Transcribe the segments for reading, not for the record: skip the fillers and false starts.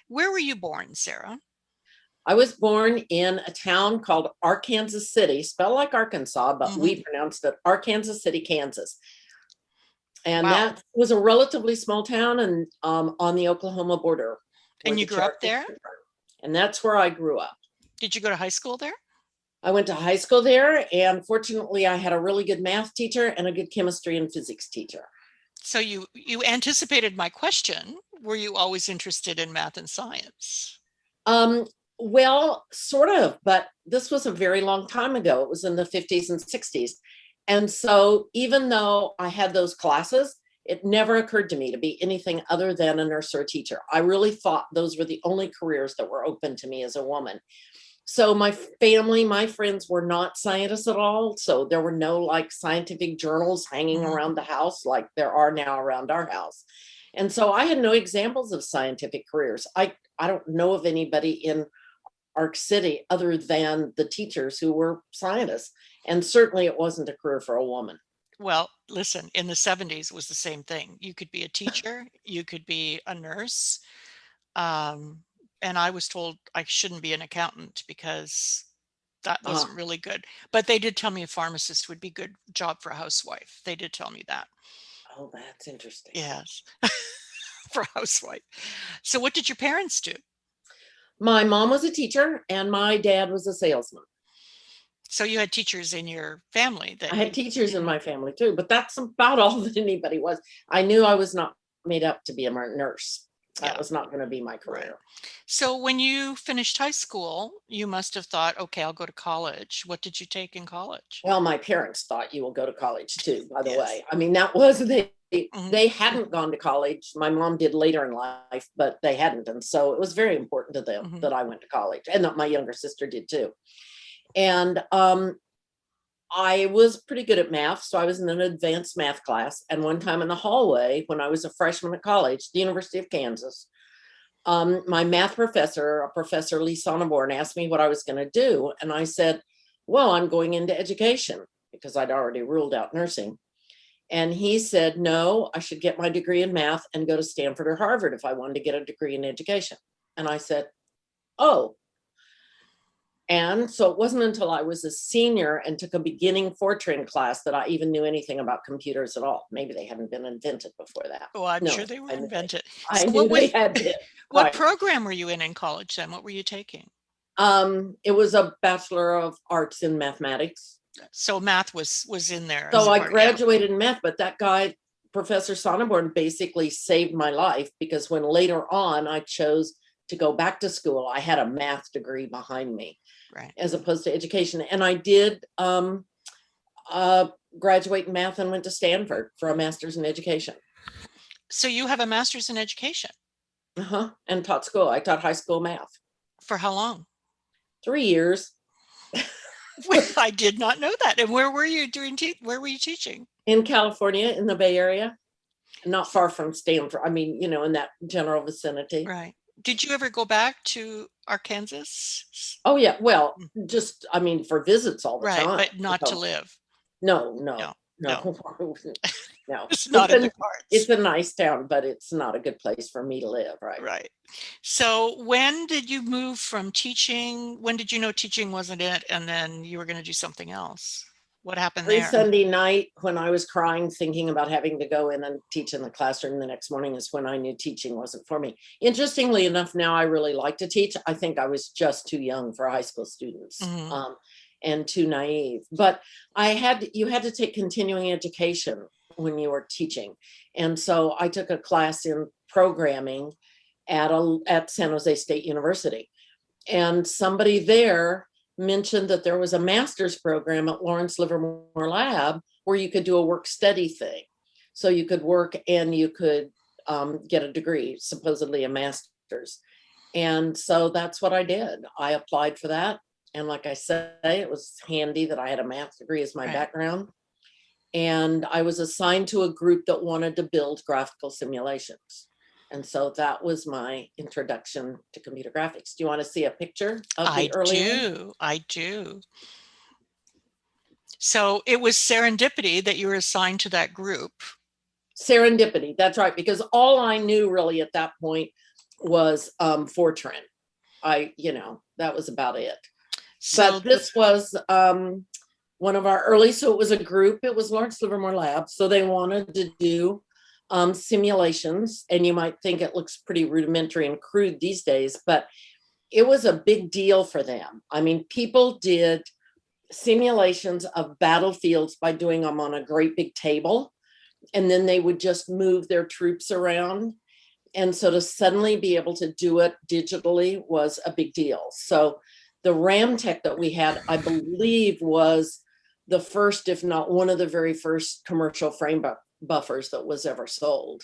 Where were you born, Sarah? I was born in a town called Arkansas City, spelled like Arkansas, but Hmm. we pronounced it Arkansas City, Kansas. And Wow. that was a relatively small town and on the Oklahoma border where And you the grew up Cherokees there? are from. And that's where I grew up. Did you go to high school there? I went to high school there, and fortunately, I had a really good math teacher and a good chemistry and physics teacher. So you anticipated my question. Were you always interested in math and science? Um, well, sort of, but this was a very long time ago. It was in the 50s and 60s. And so even though I had those classes, it never occurred to me to be anything other than a nurse or a teacher. I really thought those were the only careers that were open to me as a woman. So my family, my friends were not scientists at all. So there were no like scientific journals hanging Mhm. around the house like there are now around our house. And so I had no examples of scientific careers. I don't know of anybody in Ark City other than the teachers who were scientists. And certainly it wasn't a career for a woman. Well, listen, in the 70s was the same thing. You could be a teacher, you could be a nurse. Um, and I was told I shouldn't be an accountant because that wasn't Ah, really good. But they did tell me a pharmacist would be good job for a housewife. They did tell me that. oh, that's interesting. Yes, for a housewife. So what did your parents do? My mom was a teacher and my dad was a salesman. So you had teachers in your family I that had you, teachers in mhm, my family too, but that's about all that anybody was. I knew I was not made up to be a nurse. That yeah, was not going to be my right. career. So when you finished high school, you must have thought, okay, I'll go to college. What did you take in college? Well, my parents thought you will go to college too, by the Yes. way. I mean, that was Mhm. they hadn't gone to college. My mom did later in life, but they hadn't. And so it was very important to them Mhm. that I went to college and that my younger sister did too. And I was pretty good at math. So I was in an advanced math class. And one time in the hallway, when I was a freshman at college, the University of Kansas, my math professor, Professor Lee Sonneborn, asked me what I was going to do. And I said, well, I'm going into education because I'd already ruled out nursing. And he said, no, I should get my degree in math and go to Stanford or Harvard if I wanted to get a degree in education. And I said, oh. And so it wasn't until I was a senior and took a beginning Fortran class that I even knew anything about computers at all. Maybe they hadn't been invented before that. Oh, I'm sure No, they were I knew they, invented. I So knew they had been. what Right. program were you in college then? What were you taking? It was a Bachelor of Arts in Mathematics. So math was in there as So a I part, yeah. graduated in math, but that guy, Professor Sonneborn, basically saved my life because when later on I chose to go back to school, I had a math degree behind me Right. as opposed to education. And I did graduate in math and went to Stanford for a master's in education. So you have a master's in education. Uh-huh. And taught school. I taught high school math. For how long? 3 years. I did not know that. And where were you where were you teaching? In California, in the Bay Area, not far from Stanford. I mean, in that general vicinity. Right. Did you ever go back to Arkansas? Oh yeah, well, Mm. just I mean for visits all the Right, time. but not to So, live. no, no, No, no, no, no. it's It's not in the a cards. it's a nice town, but it's not a good place for me to live, right? Right. So when did you move from teaching? When did you know teaching wasn't it? And then you were going to do something else? What happened Every there? Sunday night when I was crying, thinking about having to go in and teach in the classroom the next morning is when I knew teaching wasn't for me. Interestingly enough, now I really like to teach. I think I was just too young for high school students. Hmm. And too naive. But you had to take continuing education when you were teaching. And so I took a class in programming at San Jose State University. And somebody there mentioned that there was a master's program at Lawrence Livermore Lab where you could do a work study thing. So you could work and you could get a degree, supposedly a master's. And so that's what I did. I applied for that. And like I say, it was handy that I had a math degree as my Right. background. And I was assigned to a group that wanted to build graphical simulations. And so that was my introduction to computer graphics. Do you want to see a picture of I the early one? do. I do. So it was serendipity that you were assigned to that group. Serendipity, that's right. Because all I knew really at that point was Fortran. That was about it. So But this was one of our early, so it was a group, it was Lawrence Livermore Lab. So they wanted to do simulations, and you might think it looks pretty rudimentary and crude these days, but it was a big deal for them. I mean, people did simulations of battlefields by doing them on a great big table, and then they would just move their troops around. And so to suddenly be able to do it digitally was a big deal. So the RAM tech that we had, I believe, was the first, if not one of the very first commercial frame buffers that was ever sold.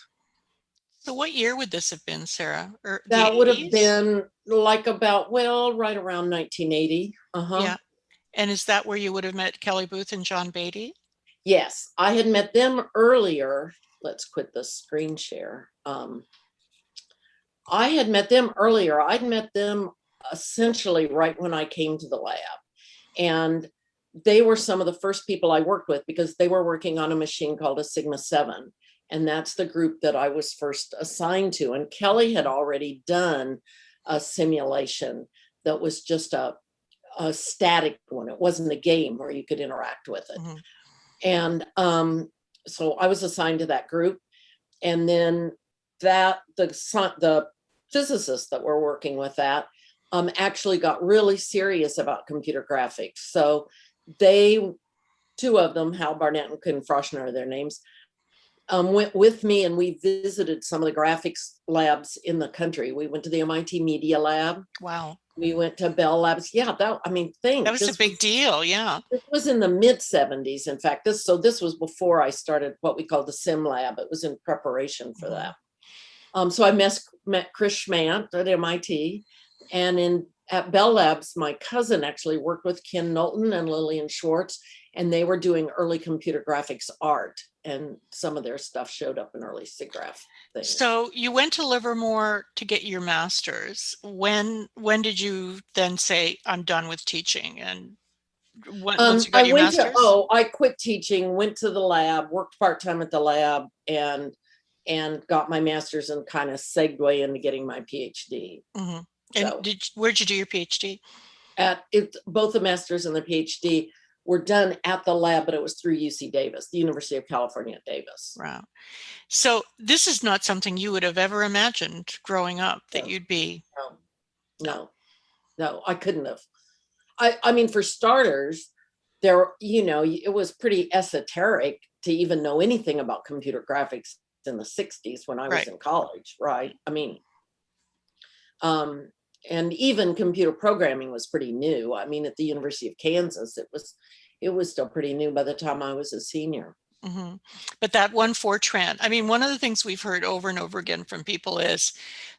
So what year would this have been, Sarah? Or the That would have 80s? been like right around 1980. Yeah. And is that where you would have met Kelly Booth and John Beatty? Yes, I had met them earlier. Let's quit the screen share. I had met them earlier. I'd met them essentially right when I came to the lab. And they were some of the first people I worked with because they were working on a machine called a Sigma 7. And that's the group that I was first assigned to. And Kelly had already done a simulation that was just a static one. It wasn't a game where you could interact with it. Mm-hmm. And so I was assigned to that group. And then the physicists that were working with that actually got really serious about computer graphics. So two of them, Hal Barnett and Ken Froschner are their names, went with me, and we visited some of the graphics labs in the country. We went to the MIT Media Lab. Wow. We went to Bell Labs. Yeah, that was a big deal. Yeah. It was in the mid 70s. In fact, this was before I started what we call the Sim Lab. It was in preparation for that. So I met Chris Schmant at MIT, and at Bell Labs, my cousin actually worked with Ken Knowlton and Lillian Schwartz, and they were doing early computer graphics art, and some of their stuff showed up in early SIGGRAPH things. So you went to Livermore to get your master's. When did you then say, I'm done with teaching? And once you got your master's? I quit teaching, went to the lab, worked part-time at the lab, and got my master's, and kind of segued into getting my PhD. Mm-hmm. And where'd you do your PhD? Both the master's and the PhD were done at the lab, but it was through UC Davis, the University of California at Davis. Wow. So this is not something you would have ever imagined growing up that you'd be. No, I couldn't have. I mean, for starters, it was pretty esoteric to even know anything about computer graphics in the 60s when I was in college, right? I mean, and even computer programming was pretty new. I mean, at the University of Kansas, it was still pretty new by the time I was a senior. Mm-hmm. But that one Fortran, I mean, one of the things we've heard over and over again from people is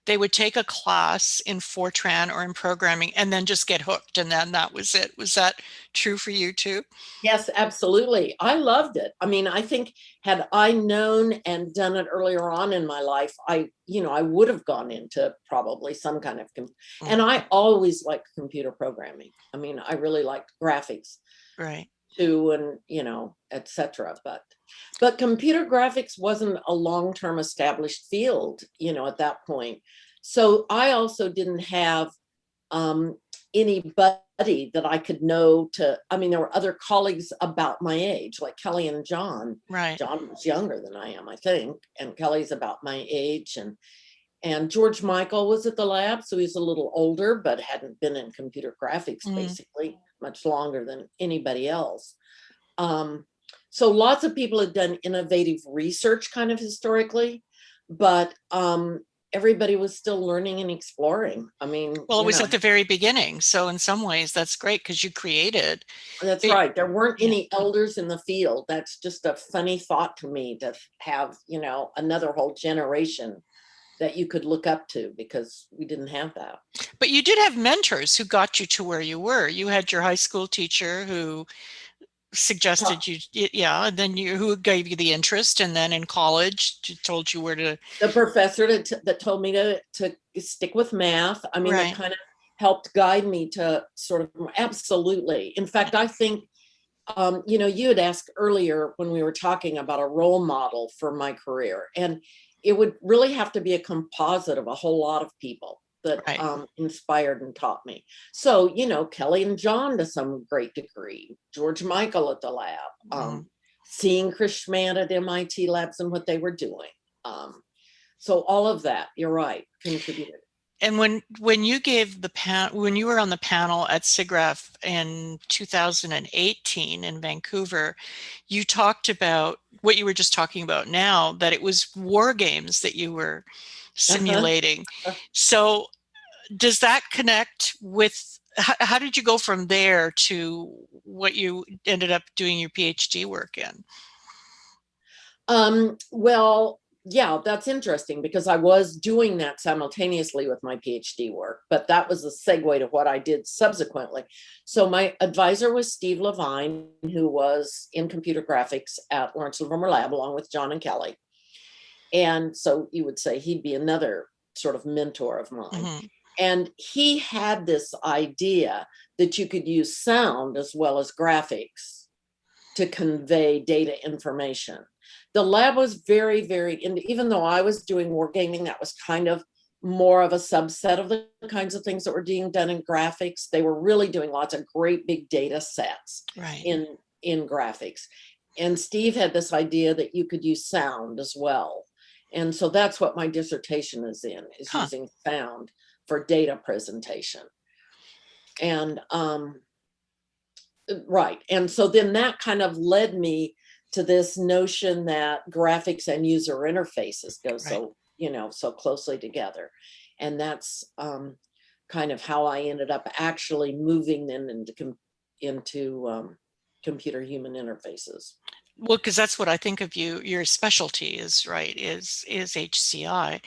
they would take a class in Fortran or in programming and then just get hooked, and then that was it. Was that true for you too? Yes, absolutely. I loved it. I mean, I think had I known and done it earlier on in my life, I would have gone into probably some kind of, and I always liked computer programming. I mean, I really liked graphics. Right. Too, and etc. But computer graphics wasn't a long-term established field, at that point. So I also didn't have anybody that I could know I mean, there were other colleagues about my age, like Kelly and John. Right. John was younger than I am, I think, and Kelly's about my age, and George Michael was at the lab, so he's a little older, but hadn't been in computer graphics basically much longer than anybody else. So lots of people had done innovative research kind of historically, but everybody was still learning and exploring. I mean, well, it was at the very beginning. So in some ways, that's great because you created. That's right. There weren't any elders in the field. That's just a funny thought to me, to have, another whole generation that you could look up to, because we didn't have that. But you did have mentors who got you to where you were. You had your high school teacher who suggested and then who gave you the interest, and then in college told you where to. The professor that told me to stick with math. I mean, it kind of helped guide me to sort of, absolutely. In fact, I think, you had asked earlier when we were talking about a role model for my career, and it would really have to be a composite of a whole lot of people that Right. inspired and taught me. So, Kelly and John to some great degree, George Michael at the lab, seeing Chris Schmann at MIT labs and what they were doing. So all of that, you're right, contributed. And when you gave when you were on the panel at SIGGRAPH in 2018 in Vancouver, you talked about what you were just talking about now, that it was war games that you were simulating. So does that connect with, how did you go from there to what you ended up doing your PhD work in? Well, yeah, that's interesting because I was doing that simultaneously with my PhD work, but that was a segue to what I did subsequently. So my advisor was Steve Levine, who was in computer graphics at Lawrence Livermore Lab, along with John and Kelly. And so you would say he'd be another sort of mentor of mine. And he had this idea that you could use sound as well as graphics to convey data information. The lab was very, even though I was doing wargaming, that was kind of more of a subset of the kinds of things that were being done in graphics. They were really doing lots of great big data sets in graphics. And Steve had this idea that you could use sound as well. And so that's what my dissertation is in, is using sound for data presentation. And right. And so then that kind of led me to this notion that graphics and user interfaces go so closely together. And that's kind of how I ended up actually moving then into computer human interfaces. Well, because that's what I think of you, your specialty is, right, is HCI.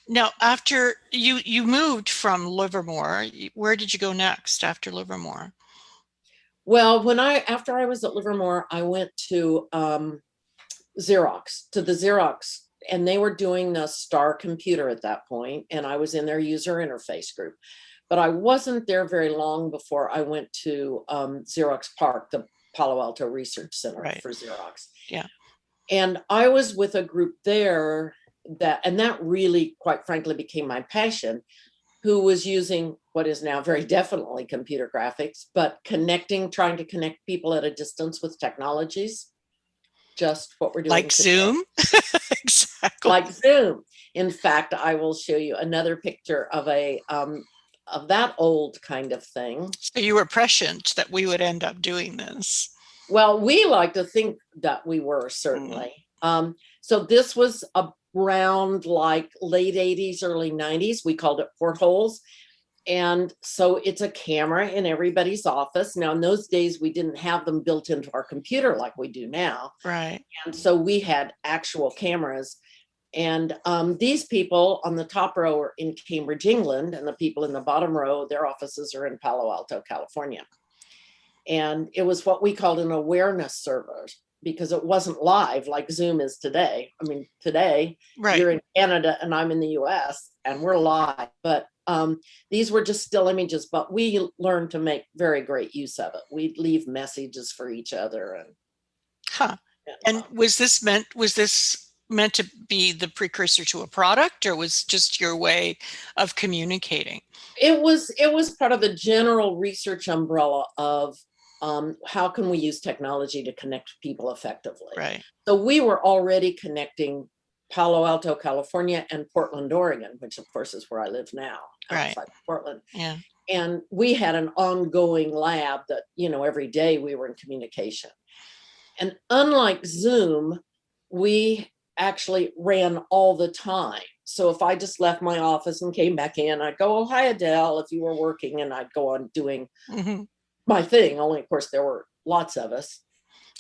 Now, after you moved from Livermore, where did you go next after Livermore? Well, after I was at Livermore, I went to Xerox, and they were doing the Star computer at that point, and I was in their user interface group. But I wasn't there very long before I went to Xerox PARC, the Palo Alto Research Center for Xerox. Yeah. And I was with a group there that really, quite frankly, became my passion, who was using what is now very definitely computer graphics, but trying to connect people at a distance with technologies. Just what we're doing. Like today. Zoom? Exactly. Like Zoom. In fact, I will show you another picture of of that old kind of thing. So you were prescient that we would end up doing this. Well, we like to think that we were, certainly. So this was around like late 80s, early 90s. We called it portholes. And so it's a camera in everybody's office. Now, in those days, we didn't have them built into our computer like we do now. Right. And so we had actual cameras. And these people on the top row are in Cambridge, England, and the people in the bottom row, their offices are in Palo Alto, California. And it was what we called an awareness server, because it wasn't live like Zoom is today. I mean, today you're in Canada and I'm in the US and we're live, but these were just still images, but we learned to make very great use of it. We'd leave messages for each other. And was this meant to be the precursor to a product, or was just your way of communicating? It was part of the general research umbrella of how can we use technology to connect people effectively. Right. So we were already connecting Palo Alto, California, and Portland, Oregon, which of course is where I live now, outside Portland. Yeah. And we had an ongoing lab that, every day we were in communication. And unlike Zoom, we actually ran all the time. So if I just left my office and came back in, I'd go, "Oh, hi, Adele," if you were working, and I'd go on doing my thing. Only, of course, there were lots of us.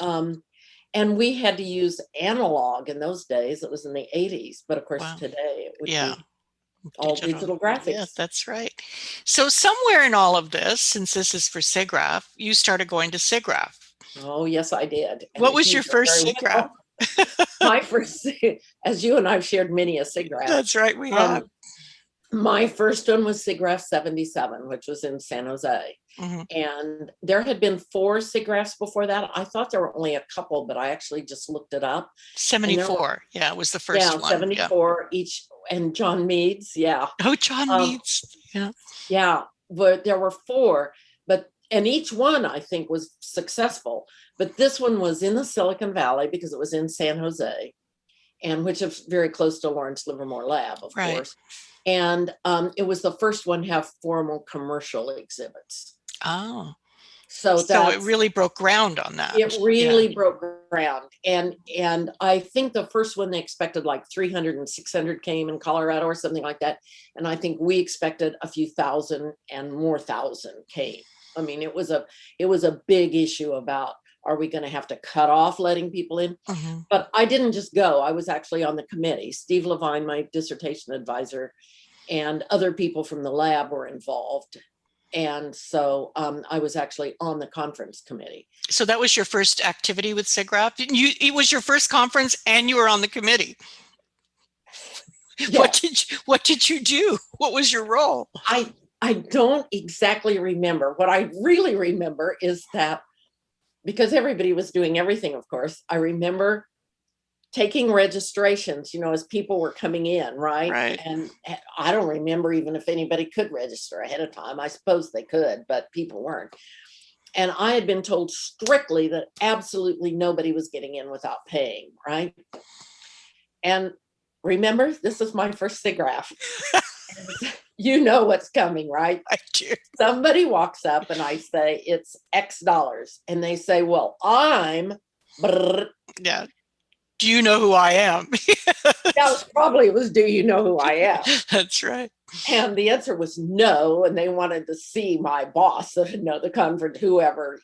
And we had to use analog in those days. It was in the 80s. But of course, today it would be all digital graphics. Yeah, that's right. So somewhere in all of this, since this is for SIGGRAPH, you started going to SIGGRAPH. Oh, yes, I did. What was your first SIGGRAPH? My first, as you and I've shared many a SIGGRAPH. That's right, we have. My first one was SIGGRAPH 77, which was in San Jose. Mhm. And there had been 4 SIGGRAPHs before that. I thought there were only a couple, but I actually just looked it up. And there were, 74. Yeah, it was the yeah, first one. Yeah. 74 each. And John Meads, yeah. Oh, John Um, Meads. Yeah. yeah, but there were 4, but and each one I think was successful. But this one was in the Silicon Valley because it was in San Jose, and which is very close to Lawrence Livermore Lab, of Right. course. And it was the first one to have formal commercial exhibits. Oh, So so it that's really broke ground on that. it Yeah. really broke ground. And I think the first one they expected like 300 and 600 came in Colorado or something like that. And I think we expected a few thousand and more thousand came. I mean, it was a big issue about, are we going to have to cut off letting people in? Mhm. But I didn't just go. I was actually on the committee. Steve Levine, my dissertation advisor, and other people from the lab were involved. And so I was actually on the conference committee. So that was your first activity with SIGGRAPH? It was your first conference and you were on the committee. Yeah. What did you do? What was your role? I don't exactly remember. What I really remember is that, because everybody was doing everything, of course, I remember taking registrations, as people were coming in, right? Right. And I don't remember even if anybody could register ahead of time. I suppose they could, but people weren't. And I had been told strictly that absolutely nobody was getting in without paying, right? And remember, this is my first SIGGRAPH. You know what's coming, right? I do. Somebody walks up and I say, it's X dollars. And they say, well, I'm. Yeah. Do you know who I am? Yeah, it was, do you know who I am? That's right. And the answer was no. And they wanted to see my boss, the conference, whoever,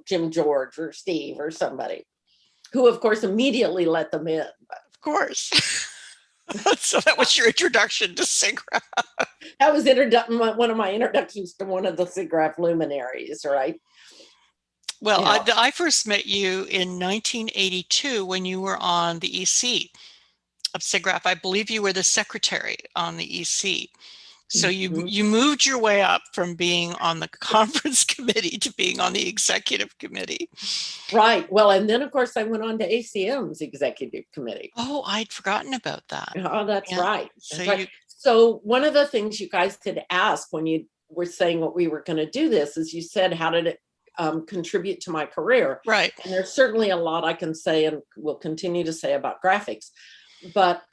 Jim George or Steve or somebody, who, of course, immediately let them in. Of course. So that was your introduction to SIGGRAPH. That was one of my introductions to one of the SIGGRAPH luminaries, right? Well, I first met you in 1982 when you were on the EC of SIGGRAPH. I believe you were the secretary on the EC. So you moved your way up from being on the conference committee to being on the executive committee. Right. Well, and then of course I went on to ACM's executive committee. Oh, I'd forgotten about that. Oh, that's Yeah. right. So That's right. So one of the things you guys had asked when you were saying what we were going to do this is, you said, how did it contribute to my career? Right. And there's certainly a lot I can say and will continue to say about graphics, but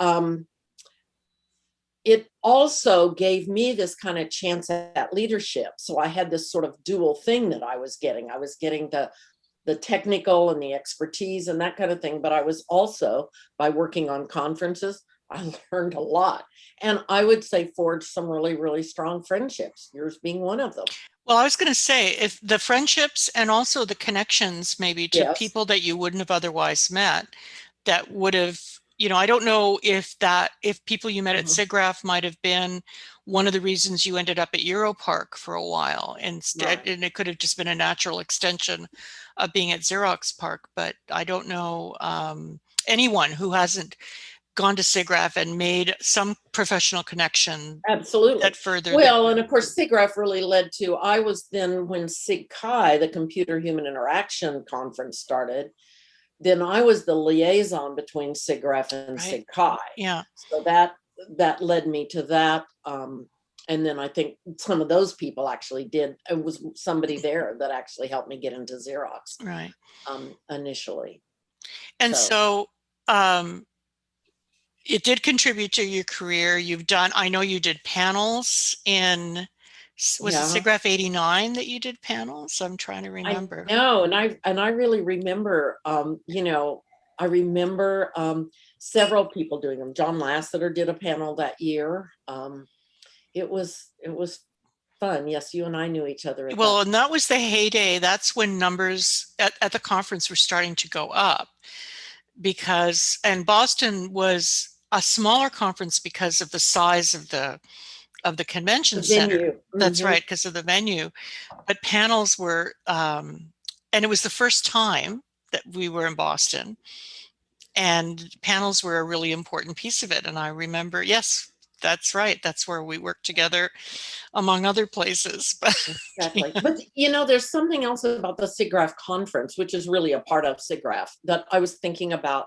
it also gave me this kind of chance at leadership. So I had this sort of dual thing that I was getting. I was getting the technical and the expertise and that kind of thing, but I was also, by working on conferences, I learned a lot. And I would say forged some really, really strong friendships, yours being one of them. Well, I was going to say, if the friendships and also the connections maybe to Yes. people that you wouldn't have otherwise met, that would have, I don't know if people you met at SIGGRAPH might have been one of the reasons you ended up at EuroPark for a while instead, Right. and it could have just been a natural extension of being at Xerox PARC, but I don't know anyone who hasn't gone to SIGGRAPH and made some professional connection. Absolutely. That further. Well, and of course, SIGGRAPH really led to, I was then, when SIG-CHI, the Computer Human Interaction Conference, started, then I was the liaison between SIGGRAPH and Right. SIG-CHI. Yeah. So that led me to that. And then I think some of those people actually did. It was somebody there that actually helped me get into Xerox. Right. Initially. And so it did contribute to your career. I know you did panels was it SIGGRAPH 89 that you did panels? I'm trying to remember. No, and I really remember, I remember several people doing them. John Lasseter did a panel that year. It was fun. Yes, you and I knew each other. Well, and that was the heyday. That's when numbers at the conference were starting to go up, and Boston was a smaller conference because of the size of the convention center. That's right, because of the venue. But panels were, and it was the first time that we were in Boston, and panels were a really important piece of it. And I remember, yes, That's right. That's where we work together, among other places. But Exactly. But there's something else about the SIGGRAPH conference, which is really a part of SIGGRAPH, that I was thinking about,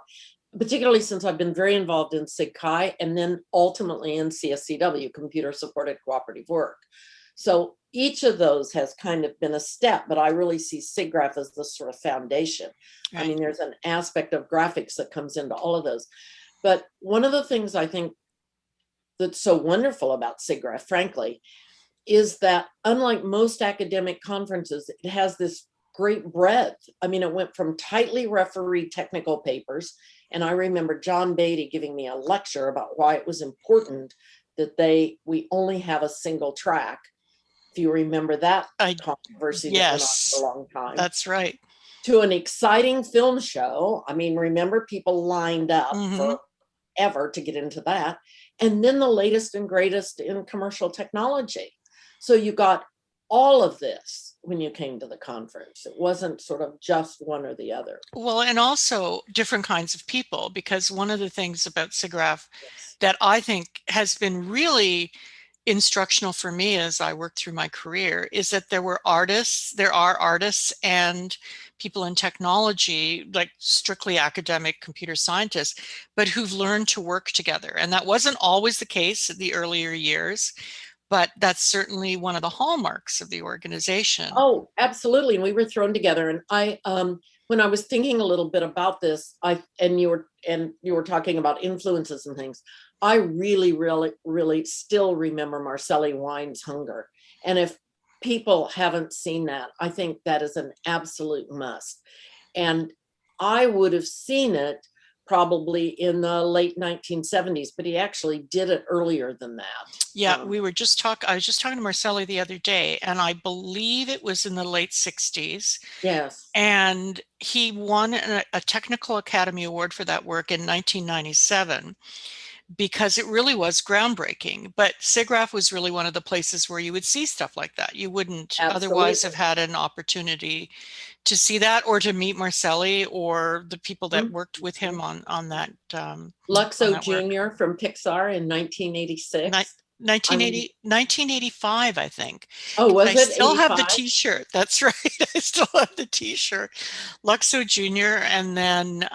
particularly since I've been very involved in SIGCHI and then ultimately in CSCW, Computer Supported Cooperative Work. So each of those has kind of been a step, but I really see SIGGRAPH as the sort of foundation. I mean, there's an aspect of graphics that comes into all of those. But one of the things I think that's so wonderful about SIGGRAPH, frankly, is that unlike most academic conferences, it has this great breadth. I mean, it went from tightly refereed technical papers, and I remember John Beatty giving me a lecture about why it was important that we only have a single track. If you remember that controversy that went on for a yes, long time. that's right. To an exciting film show. I mean, remember, people lined up forever to get into that. And then the latest and greatest in commercial technology. So you got all of this when you came to the conference. It wasn't sort of just one or the other. Well, and also different kinds of people, because one of the things about SIGGRAPH that I think has been really instructional for me as I worked through my career is that there are artists and people in technology, like strictly academic computer scientists, but who've learned to work together. And that wasn't always the case in the earlier years, but that's certainly one of the hallmarks of the organization. Oh, absolutely. And we were thrown together. And when I was thinking a little bit about this, you were talking about influences and things. I really, really, really still remember Marcelli Wine's Hunger. And if people haven't seen that, I think that is an absolute must. And I would have seen it probably in the late 1970s, but he actually did it earlier than that. Yeah, I was just talking to Marcelli the other day, and I believe it was in the late 60s. Yes. And he won a Technical Academy Award for that work in 1997. Because it really was groundbreaking. But SIGGRAPH was really one of the places where you would see stuff like that. You wouldn't otherwise have had an opportunity to see that, or to meet Marcelli or the people that worked with him on that. Luxo Jr. from Pixar in 1986. 1985, I think. Oh, was it? I still 85? have the t-shirt. That's right. I still have the t-shirt. Luxo Jr. and then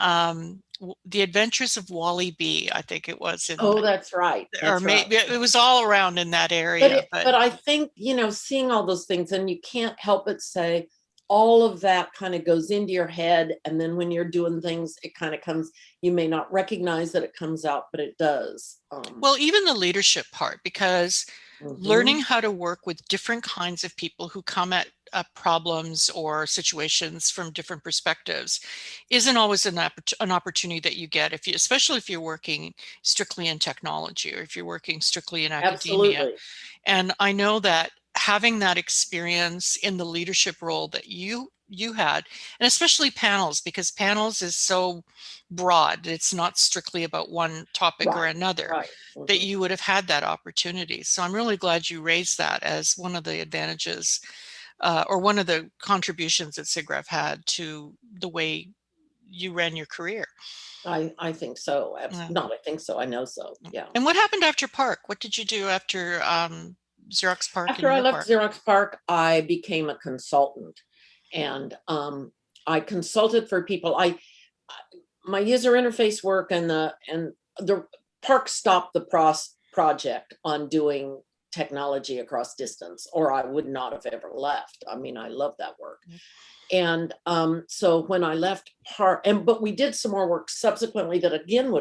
The Adventures of Wally B, I think it was. That's right. That's maybe it was all around in that area. But I think, seeing all those things, and you can't help but say, all of that kind of goes into your head. And then when you're doing things, it kind of comes, you may not recognize that it comes out, but it does. Well, even the leadership part, because learning how to work with different kinds of people who come at problems or situations from different perspectives isn't always an opportunity that you get, especially if you're working strictly in technology, or if you're working strictly in academia. Absolutely. And I know that having that experience in the leadership role that you had, and especially panels, because panels is so broad, it's not strictly about one topic or another, that you would have had that opportunity. So I'm really glad you raised that as one of the advantages, or one of the contributions that SIGGRAPH had to the way you ran your career. I think so. Not I think so. I know so. Yeah. And what happened after PARC? What did you do after Xerox PARC? After I left Xerox PARC, I became a consultant, and I consulted for people. My user interface work and the PARC stopped the project on doing technology across distance, or I would not have ever left. I mean, I love that work. And so when I left PARC, but we did some more work subsequently that again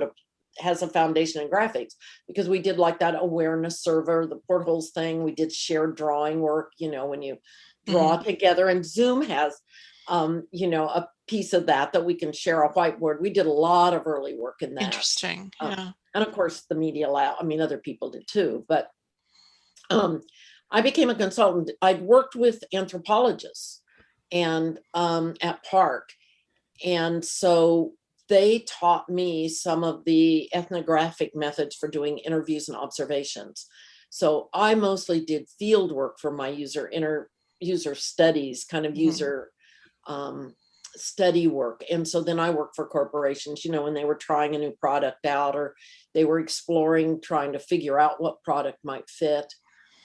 has a foundation in graphics, because we did like that awareness server, the portals thing. We did shared drawing work, when you draw together, and Zoom has, a piece of that we can share a whiteboard. We did a lot of early work in that. Interesting. Yeah. And of course the media lab, other people did too, but I became a consultant. I'd worked with anthropologists and at PARC. And so they taught me some of the ethnographic methods for doing interviews and observations. So I mostly did field work for my user studies, kind of user study work. And so then I worked for corporations, you know, when they were trying a new product out, or they were exploring, trying to figure out what product might fit.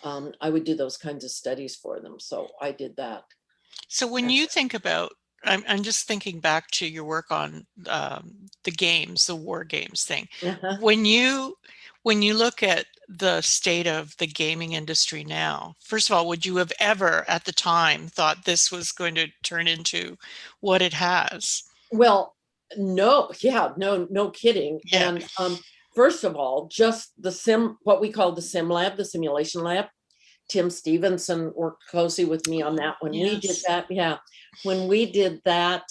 I would do those kinds of studies for them. So I did that. So when you think about, I'm just thinking back to your work on the games, the war games thing. Uh-huh. When you look at the state of the gaming industry now, first of all, would you have ever at the time thought this was going to turn into what it has? Well, no, yeah, no kidding. Yeah, And first of all, just what we call the sim lab, the simulation lab. Tim Stevenson worked closely with me on that. When we did yes. that, yeah, when we did that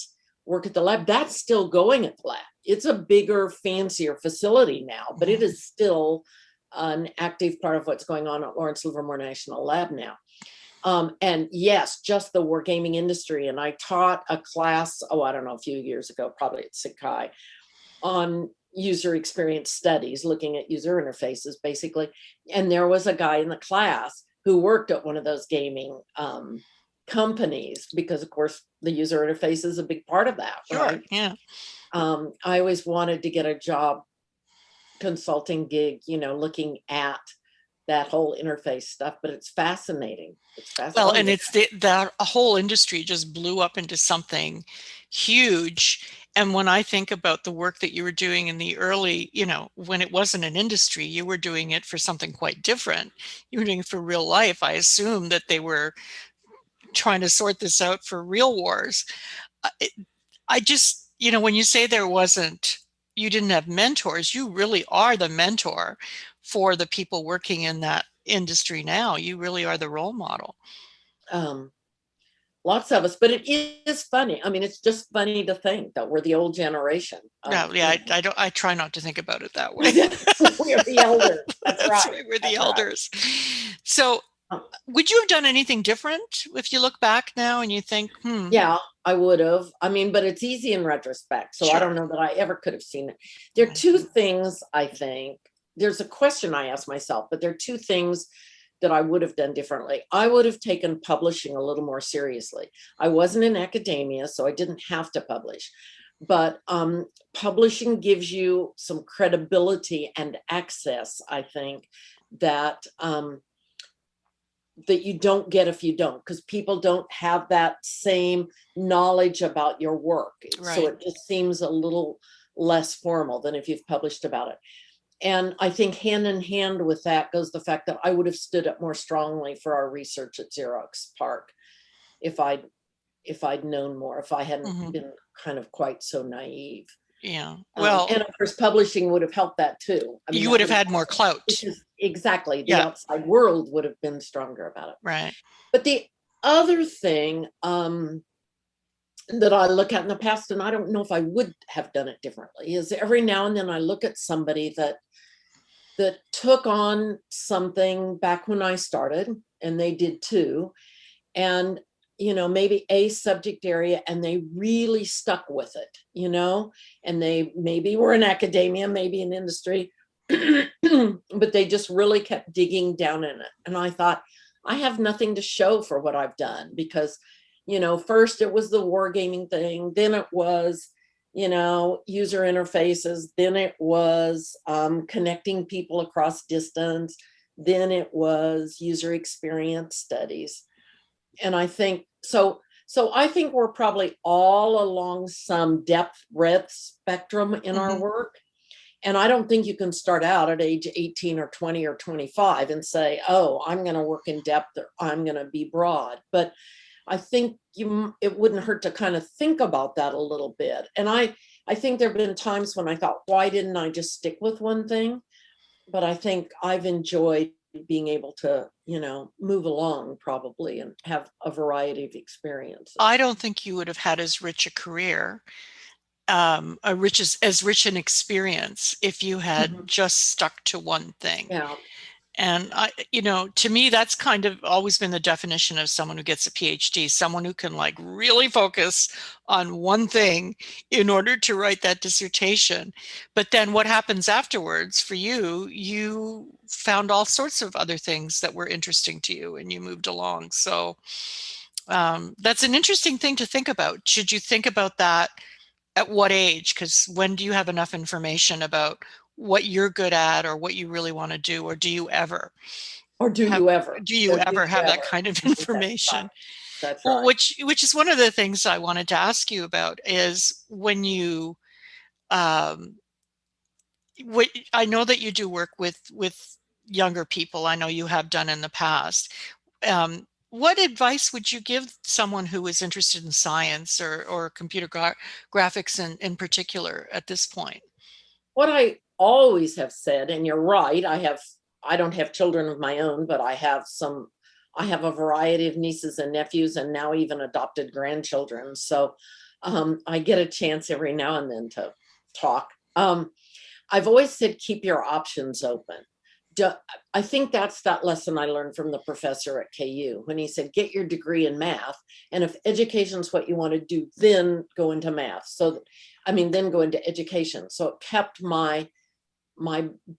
work at the lab, that's still going at the lab. It's a bigger, fancier facility now, but it is still an active part of what's going on at Lawrence Livermore National Lab now. And yes, just the wargaming industry. And I taught a class, I don't know, a few years ago, probably at SIGGRAPH, on user experience studies, looking at user interfaces, basically. And there was a guy in the class who worked at one of those gaming companies, because of course the user interface is a big part of that, Sure, right? yeah. I always wanted to get a job consulting gig, you know, looking at that whole interface stuff, but it's fascinating. It's Well, fascinating. and it's that whole industry just blew up into something huge. And when I think about the work that you were doing in the early, you know, when it wasn't an industry, you were doing it for something quite different. You were doing it for real life. I assume that they were trying to sort this out for real wars. I just, you know, when you say you didn't have mentors, you really are the mentor for the people working in that industry now. You really are the role model. Um, Lots of us, but it is funny. I mean, it's just funny to think that we're the old generation. No, yeah, I don't. I try not to think about it that way. We're the elders. That's That's right. right. We're the That's right. elders. So, Um, would you have done anything different if you look back now and you think, yeah, I would have. I mean, but it's easy in retrospect. So I sure, don't know that I ever could have seen it. There are right. two things I think. There's a question I ask myself, but there are two things that I would have done differently. I would have taken publishing a little more seriously. I wasn't in academia, so I didn't have to publish. But publishing gives you some credibility and access, I think, that that you don't get if you don't, because people don't have that same knowledge about your work. So Right. it just seems a little less formal than if you've published about it. And I think hand in hand with that goes the fact that I would have stood up more strongly for our research at Xerox PARC if I'd known more, if I hadn't Hmm. been kind of quite so naive. Yeah. Well, And of course, publishing would have helped that too. I mean, you would that have would have had more also, clout. because exactly the Yeah. outside world would have been stronger about it. Right. But the other thing that I look at in the past, and I don't know if I would have done it differently, is every now and then I look at somebody that took on something back when I started, and they did too, and you know, maybe a subject area, and they really stuck with it, you know, and they maybe were in academia, maybe in industry, but they just really kept digging down in it. And I thought, I have nothing to show for what I've done, because you know, first it was the wargaming thing, then it was, you know, user interfaces, then it was connecting people across distance, then it was user experience studies. And I think so I think we're probably all along some depth breadth spectrum in our Hmm. work. And I don't think you can start out at age 18 or 20 or 25 and say, oh, I'm going to work in depth, or I'm going to be broad. But I think it wouldn't hurt to kind of think about that a little bit. And I think there have been times when I thought, why didn't I just stick with one thing? But I think I've enjoyed being able to, you know, move along probably and have a variety of I experiences. don't think you would have had as rich a career, as rich an experience if you had Mhm. just stuck to one thing. Yeah. And you know, to me, that's kind of always been the definition of someone who gets a PhD, someone who can like really focus on one thing in order to write that dissertation. But then what happens afterwards for you, you found all sorts of other things that were interesting to you and you moved along. So That's an interesting thing to think about. Should you think about that at what age? Because when do you have enough information about what you're good at or what you really want to do, or do you ever Or do have you ever? Or do you have that ever? kind of That's right. information? That's Well, right. which is one of the things I wanted to ask you about is when you um, what I know that you do work with younger people. I know you have done in the past. What advice would you give someone who is interested in science or computer graphics in particular at this point? What I always have said, and you're right, I don't have children of my own, but I have a variety of nieces and nephews and now even adopted grandchildren. So I get a chance every now and then to talk. I've always said keep your options open. Do, I think that's that lesson I learned from the professor at KU when he said, get your degree in math. And if education is what you want to do, then go into math. So, I mean, then go into education. So it kept my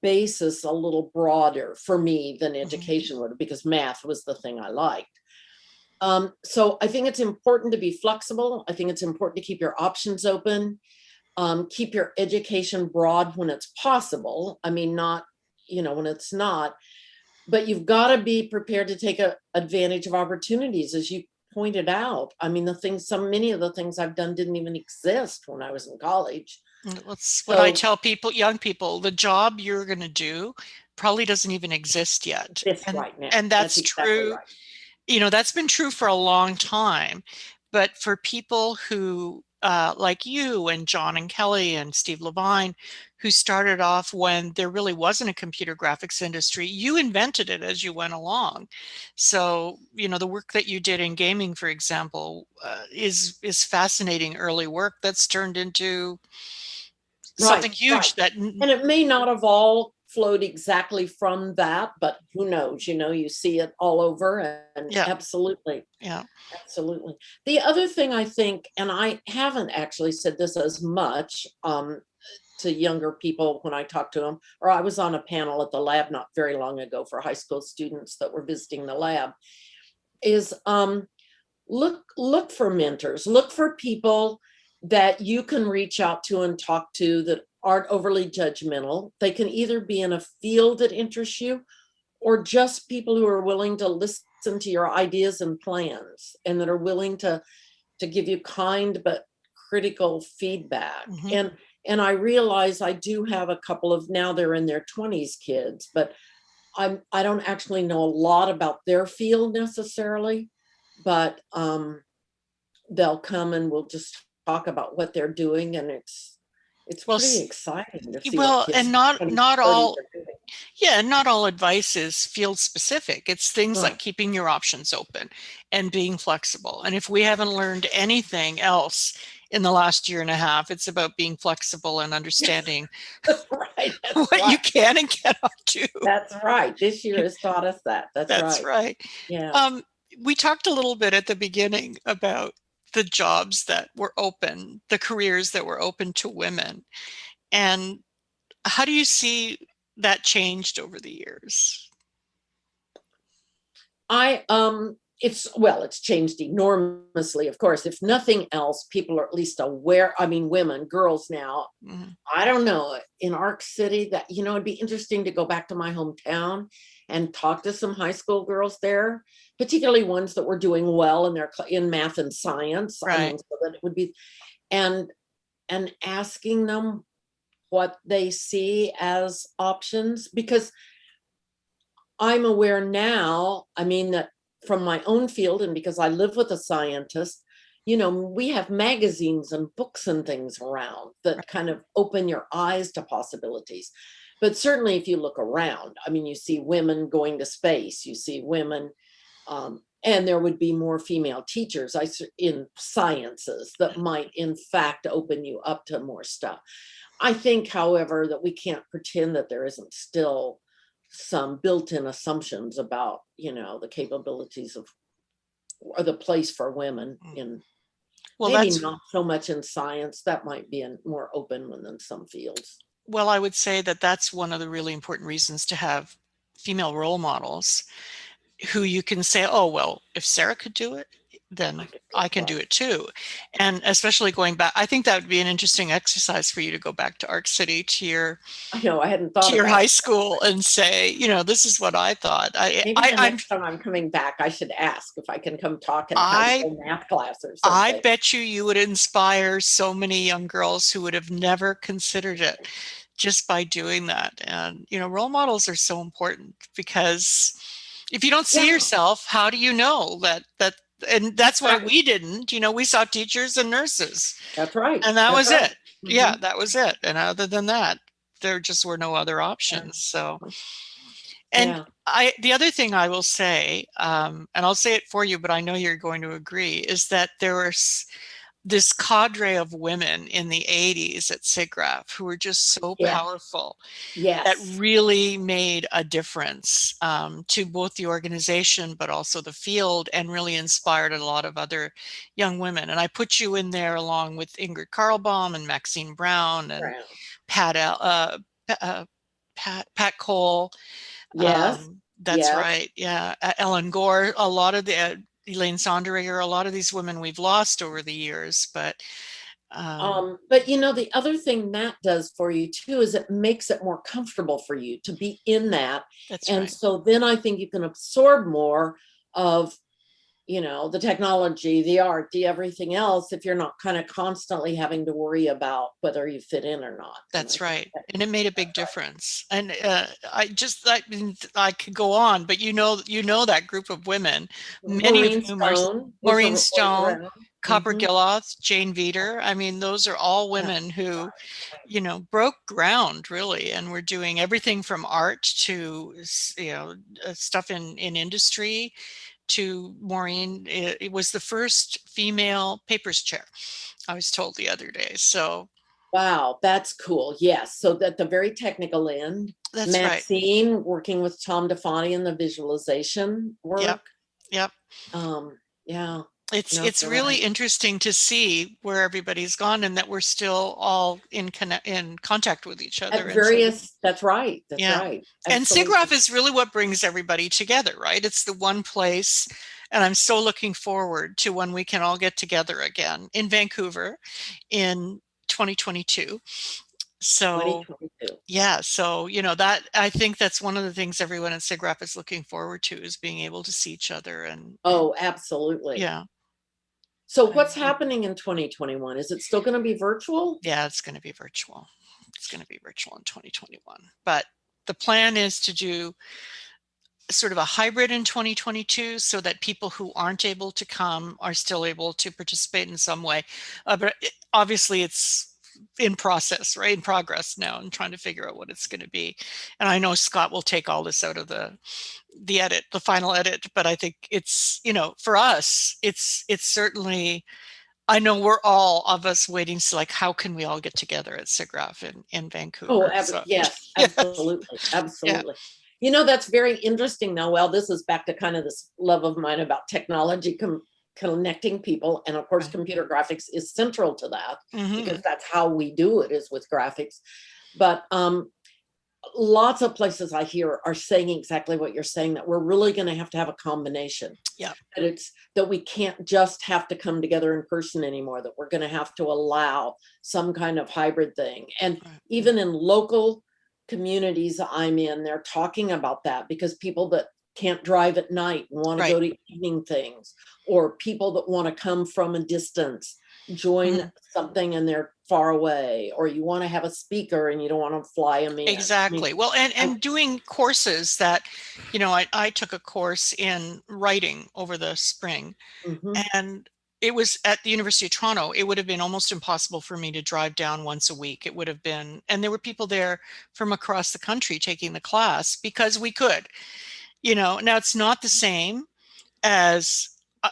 basis a little broader for me than Mhm. education would, because math was the thing I liked. So I think it's important to be flexible. I think it's important to keep your options open, keep your education broad when it's possible. I mean, not, when it's not, but you've got to be prepared to take advantage of opportunities, as you pointed out. I mean, many of the things I've done didn't even exist when I was in college. That's what I So tell people, young people, the job you're going to do probably doesn't even exist yet. this right now, And that's that's exactly true. right. You know, that's been true for a long time. But for people who, like you and John and Kelly and Steve Levine, who started off when there really wasn't a computer graphics industry, you invented it as you went along. So, you know, the work that you did in gaming, for example, is fascinating early work that's turned into Right, something right. huge that And it may not have all flowed exactly from that, but who knows? You see it all over, and yeah, absolutely. yeah. Absolutely. The other thing I think, and I haven't actually said this as much to younger people when I talk to them, or I was on a panel at the lab not very long ago for high school students that were visiting the lab, is look for mentors, look for people that you can reach out to and talk to that aren't overly judgmental. They can either be in a field that interests you, or just people who are willing to listen to your ideas and plans, and that are willing to give you kind but critical feedback. Hmm. And I realize I do have a couple of, now they're in their 20s kids, but I don't actually know a lot about their field necessarily, but they'll come and we'll just talk about what they're doing, and it's Well, pretty exciting to see what well, and kids not 20s, not 30s all. are doing. Yeah, not all advice is field specific. It's things like Right. keeping your options open and being flexible. And if we haven't learned anything else in the last year and a half, it's about being flexible and understanding That's right. That's what you right. can and cannot do. That's right. This year has taught us that. That's That's right. right. Yeah. Um, we talked a little bit at the beginning about the jobs that were open, the careers that were open to women. And how do you see that changed over the years? It's changed enormously, of course. If nothing else, people are at least aware. I mean, women, girls now, Mhm. I don't know, in Arc City, that, it'd be interesting to go back to my hometown and talk to some high school girls there, particularly ones that were doing well in in math and science. I Right. mean, so that it would be, and asking them what they see as options, because I'm aware now, I mean, that from my own field, and because I live with a scientist, we have magazines and books and things around that kind of open your eyes to possibilities. But certainly, if you look around, I mean, you see women going to space, you see women, and there would be more female teachers in sciences that might, in fact, open you up to more stuff. I think, however, that we can't pretend that there isn't still some built-in assumptions about, the capabilities of, or the place for women Mm. in, Well, maybe that's not so much in science. That might be a more open one than some fields. well, I would say that that's one of the really important reasons to have female role models who you can say, oh, well, if Sarah could do it, then could I see can why. do it too. And especially going back, I think that would be an interesting exercise for you to go back to Arc City I know, I hadn't to thought your about high it. school and say, this is what I thought. Maybe the next time I'm coming back, I should ask if I can come talk in a high I school math class or I something. bet you would inspire so many young girls who would have never considered it just by doing that. And, role models are so important because if you don't see Yeah, yourself, how do you know and that's why right. we didn't, we saw teachers and nurses That's right. and that That's was right. it. Hmm. Yeah, that was it. And other than that, there just were no other Yeah. options. So, and Yeah. the other thing I will say, and I'll say it for you, but I know you're going to agree, is that there was this cadre of women in the 80s at SIGGRAPH who were just so Yeah. powerful that Yes. really made a difference to both the organization, but also the field, and really inspired a lot of other young women. And I put you in there along with Ingrid Carlbaum and Maxine Brown and Brown. Pat, Pat Cole. Yes. That's Yes. right. Yeah. Ellen Gore, a lot of the Elaine Sonderegger, a lot of these women we've lost over the years, but But the other thing that does for you too is it makes it more comfortable for you to be in that. that's And right. so then I think you can absorb more of, the technology, the art, the everything else, if you're not kind of constantly having to worry about whether you fit in or not. And I That's think right. that, And it made a big that's right. difference. And I could go on, but you know that group of women, many of Maureen whom are Stone Maureen was Stone, around. Copper Hmm. Gilloth, Jane Veeder. I mean, those are all Yeah. women who, broke ground really, and were doing everything from art to, stuff in industry. To Maureen, it was the first female papers chair, I was told the other day. So Wow, that's cool. Yes. So at the very technical end, that's right. Maxine working with Tom Defani in the visualization Yep. work. Yep. Yeah. It's No, it's you're really right. interesting to see where everybody's gone and that we're still all in contact with each other. At And so, various, that's right. That's yeah. right. And Absolutely. SIGGRAPH is really what brings everybody together, right? It's the one place, and I'm so looking forward to when we can all get together again in Vancouver in 2022. So, 2022. yeah, so that I think that's one of the things everyone at SIGGRAPH is looking forward to, is being able to see each other and Oh, absolutely. yeah. So I what's happening in 2021? Is it still going to be virtual? Yeah, it's going to be virtual. It's going to be virtual in 2021. But the plan is to do sort of a hybrid in 2022 so that people who aren't able to come are still able to participate in some way. But obviously it's in process, right? In progress now, and trying to figure out what it's going to be. And I know Scott will take all this out of the final edit, but I think it's, for us, it's certainly, I know we're all of us waiting to, like, how can we all get together at SIGGRAPH in Oh, Vancouver? So yes, yes, absolutely. yeah, Absolutely. That's very interesting though. Well, this is back to kind of this love of mine about technology connecting people. And of course, right. computer graphics is central to that because Hmm. that's how we do it, is with graphics. But lots of places I hear are saying exactly what you're saying, that we're really going to have a combination. Yeah, That it's that we can't just have to come together in person anymore, that we're going to have to allow some kind of hybrid thing. And right, even in local communities I'm in, they're talking about that, because people that can't drive at night want to right. go to evening things, or people that want to come from a distance join Mhm. something and they're far away, or you want to have a speaker and you don't want to fly them in. I mean, Exactly. Well, and I, and doing courses that, I took a course in writing over the spring, mhm. and it was at the University of Toronto. It would have been almost impossible for me to drive down once a week. It would have been, and there were people there from across the country taking the class because we could. Now it's not the same as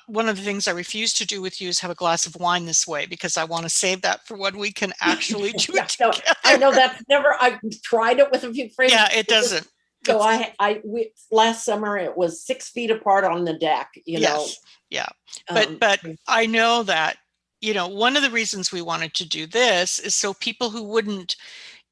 one of the things I refuse to do with you is have a glass of wine this way, because I want to save that for when we can actually do Yeah, it no, I together. know that's never, I've tried it with a few friends. Yeah, it doesn't. So It's last summer it was 6 feet apart on the deck, yes, yeah. But um, but I know that, one of the reasons we wanted to do this is so people who wouldn't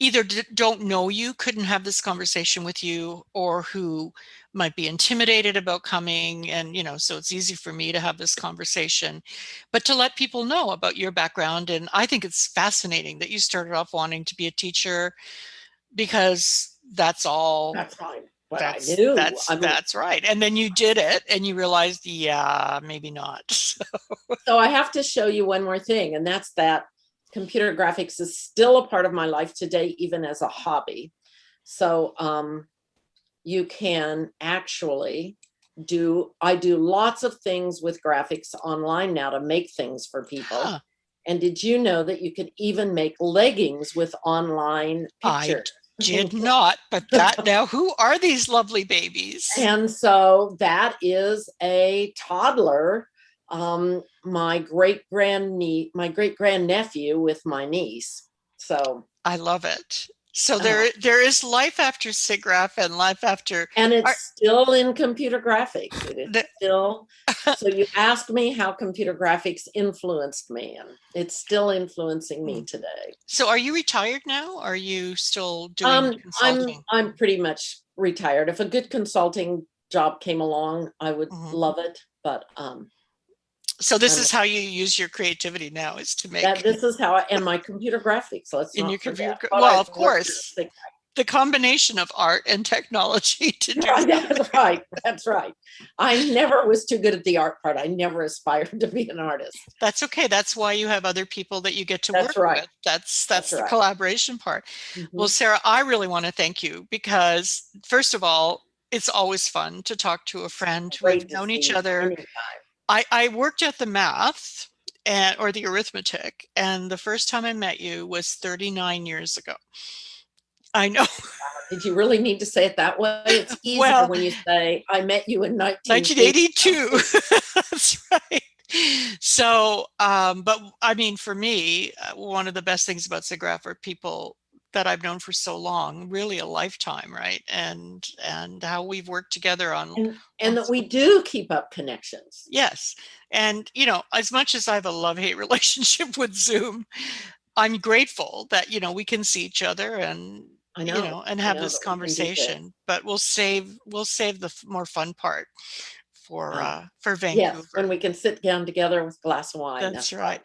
either don't know you, couldn't have this conversation with you, or who might be intimidated about coming. And, so it's easy for me to have this conversation, but to let people know about your background. And I think it's fascinating that you started off wanting to be a teacher because that's all. That's fine. What I That's knew. that's I mean, that's right. And then you did it and you realized, yeah, maybe not. so I have to show you one more thing, and that's that computer graphics is still a part of my life today, even as a hobby. So you can actually I do lots of things with graphics online now to make things for people. Huh. And did you know that you could even make leggings with online I pictures? did not, but that now, who are these lovely babies? And so that is a toddler, my great grandnephew with my niece. So I love it. So uh, there is life after SIGGRAPH and life after and it's art. still in computer graphics. It is The, still. So you asked me how computer graphics influenced me, and it's still influencing me today. so are you retired now? Are you still doing Um, consulting? I'm pretty much retired. If a good consulting job came along, I would Mhm. love it. But So this I'm is how you use your creativity now, is to that make this is how and my computer graphics. Let's in your not forget. computer. But Well, I of worked at course, the combination of art and technology to do That's right. That's right. I never was too good at the art part. I never aspired to be an artist. That's okay. That's why you have other people that you get to That's work right. with. That's That's the right. collaboration part. Well, Mhm. Sarah, I really want to thank you because first of all, it's always fun to talk to a friend. Great We've to known see each you other. anytime. I worked at the math or the arithmetic, and the first time I met you was 39 years ago. I know. Did you really need to say it that way? It's easier Well, when you say, I met you in 1980. 1982. That's right. So, but I mean, for me, one of the best things about SIGGRAPH are people that I've known for so long, really a lifetime, right? And how we've worked together And on that we do keep up connections. yes. And as much as I have a love-hate relationship with Zoom, I'm grateful that, we can see each other and I have know this that we can do this. conversation, but we'll save the more fun part for Uh, for yes, when Vancouver. we can sit down together with a glass of wine, That's that's right. right.